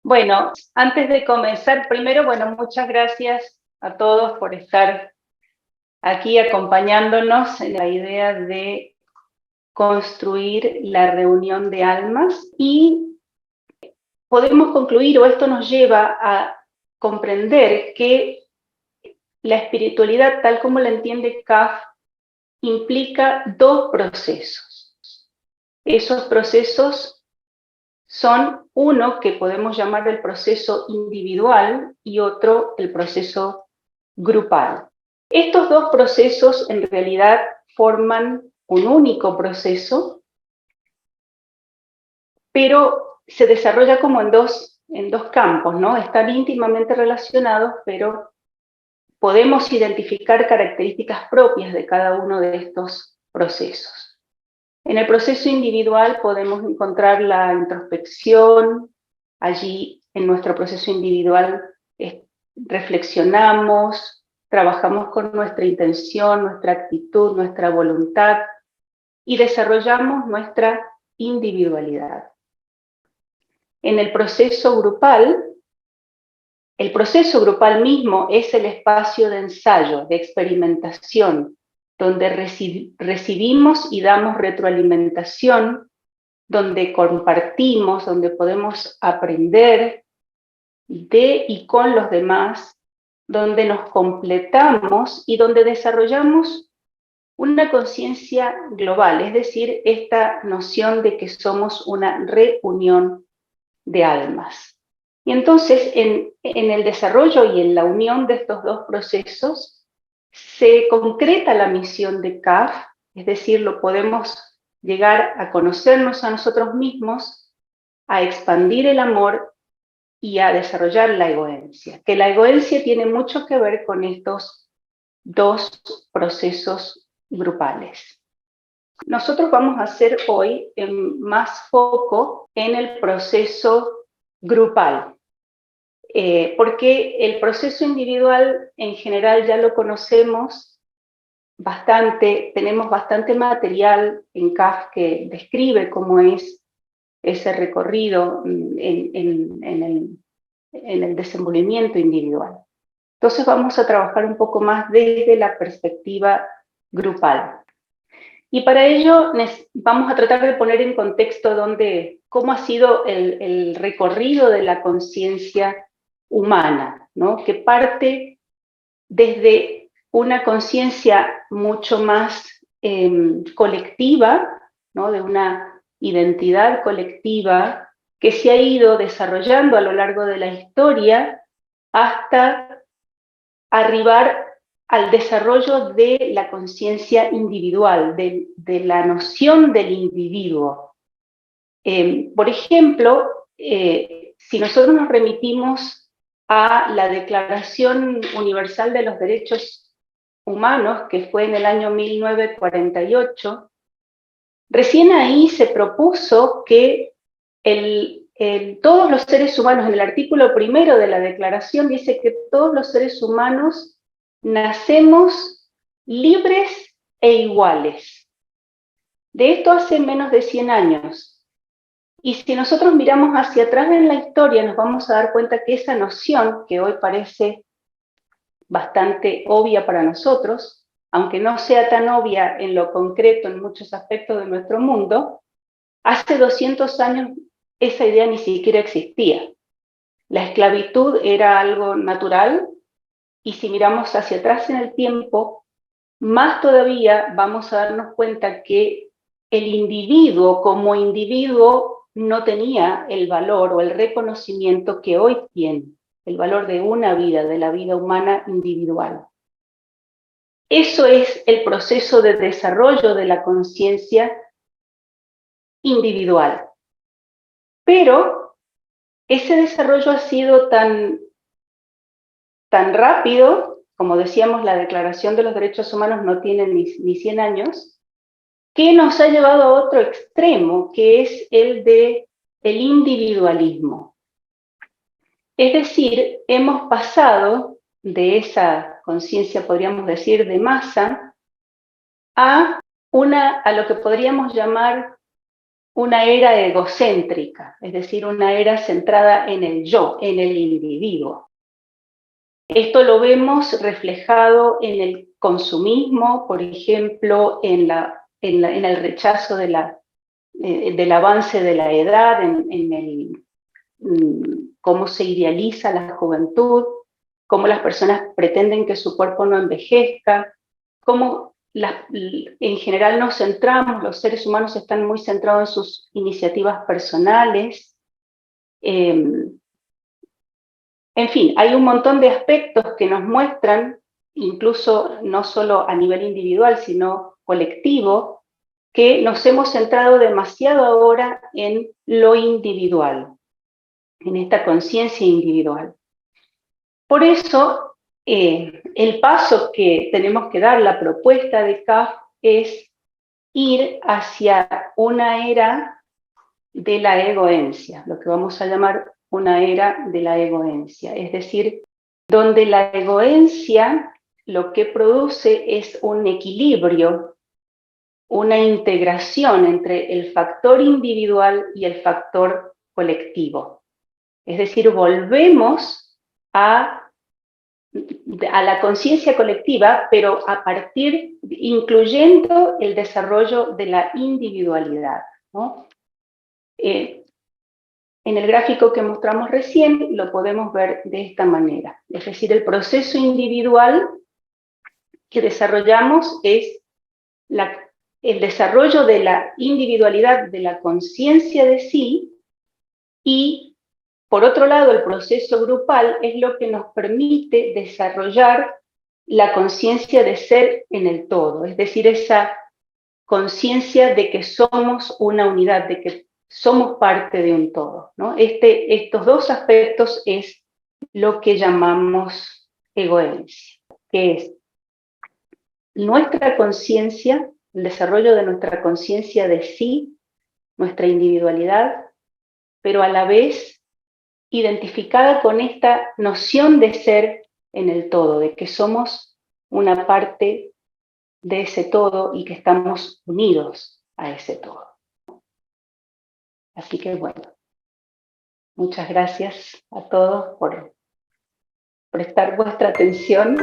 Bueno, antes de comenzar, primero, muchas gracias a todos por estar aquí acompañándonos en la idea de construir la reunión de almas y podemos concluir, o esto nos lleva a comprender que la espiritualidad, tal como la entiende CAF, implica dos procesos. Esos procesos son uno que podemos llamar el proceso individual y otro el proceso grupal. Estos dos procesos en realidad forman un único proceso, pero se desarrolla como en dos campos, ¿no? Están íntimamente relacionados, pero podemos identificar características propias de cada uno de estos procesos. En el proceso individual podemos encontrar la introspección. Allí en nuestro proceso individual reflexionamos, trabajamos con nuestra intención, nuestra actitud, nuestra voluntad y desarrollamos nuestra individualidad. En el proceso grupal mismo es el espacio de ensayo, de experimentación, donde recibimos y damos retroalimentación, donde compartimos, donde podemos aprender de y con los demás, donde nos completamos y donde desarrollamos una conciencia global, es decir, esta noción de que somos una reunión de almas. Y entonces, en el desarrollo y en la unión de estos dos procesos, se concreta la misión de CAF, es decir, lo podemos llegar a conocernos a nosotros mismos, a expandir el amor y a desarrollar la egoencia, que la egoencia tiene mucho que ver con estos dos procesos grupales. Nosotros vamos a hacer hoy más foco en el proceso grupal, porque el proceso individual en general ya lo conocemos bastante, tenemos bastante material en CAF que describe cómo es ese recorrido en el desenvolvimiento individual. Entonces vamos a trabajar un poco más desde la perspectiva grupal. Y para ello vamos a tratar de poner en contexto cómo ha sido el recorrido de la conciencia humana, ¿no? Que parte desde una conciencia mucho más colectiva, ¿no? De una identidad colectiva que se ha ido desarrollando a lo largo de la historia hasta arribar al desarrollo de la conciencia individual, de la noción del individuo. Por ejemplo, si nosotros nos remitimos a la Declaración Universal de los Derechos Humanos, que fue en el año 1948, recién ahí se propuso que todos los seres humanos, en el artículo primero de la Declaración, dice que todos los seres humanos nacemos libres e iguales. De esto hace menos de 100 años. Y si nosotros miramos hacia atrás en la historia, nos vamos a dar cuenta que esa noción, que hoy parece bastante obvia para nosotros, aunque no sea tan obvia en lo concreto en muchos aspectos de nuestro mundo, hace 200 años esa idea ni siquiera existía. La esclavitud era algo natural, y si miramos hacia atrás en el tiempo, más todavía vamos a darnos cuenta que el individuo como individuo no tenía el valor o el reconocimiento que hoy tiene, el valor de una vida, de la vida humana individual. Eso es el proceso de desarrollo de la conciencia individual. Pero ese desarrollo ha sido tan rápido, como decíamos, la Declaración de los Derechos Humanos no tiene ni 100 años, que nos ha llevado a otro extremo, que es el del individualismo. Es decir, hemos pasado de esa conciencia, podríamos decir, de masa, a lo que podríamos llamar una era egocéntrica, es decir, una era centrada en el yo, en el individuo. Esto lo vemos reflejado en el consumismo, por ejemplo, en el rechazo del avance de la edad, cómo se idealiza la juventud, cómo las personas pretenden que su cuerpo no envejezca, cómo en general nos centramos, los seres humanos están muy centrados en sus iniciativas personales. En fin, hay un montón de aspectos que nos muestran, incluso no solo a nivel individual, sino colectivo, que nos hemos centrado demasiado ahora en lo individual, en esta conciencia individual. Por eso, el paso que tenemos que dar, la propuesta de CAF, es ir hacia una era de la egoencia, lo que vamos a llamar una era de la egoencia, es decir, donde la egoencia lo que produce es un equilibrio, una integración entre el factor individual y el factor colectivo. Es decir, volvemos a la conciencia colectiva, pero a partir, incluyendo el desarrollo de la individualidad, ¿no? En el gráfico que mostramos recién lo podemos ver de esta manera. Es decir, el proceso individual que desarrollamos es el desarrollo de la individualidad, de la conciencia de sí, y por otro lado, el proceso grupal es lo que nos permite desarrollar la conciencia de ser en el todo, es decir, esa conciencia de que somos una unidad, de que somos parte de un todo, ¿no? Estos dos aspectos es lo que llamamos egoencia, que es nuestra conciencia, el desarrollo de nuestra conciencia de sí, nuestra individualidad, pero a la vez identificada con esta noción de ser en el todo, de que somos una parte de ese todo y que estamos unidos a ese todo. Así que bueno, muchas gracias a todos por prestar vuestra atención.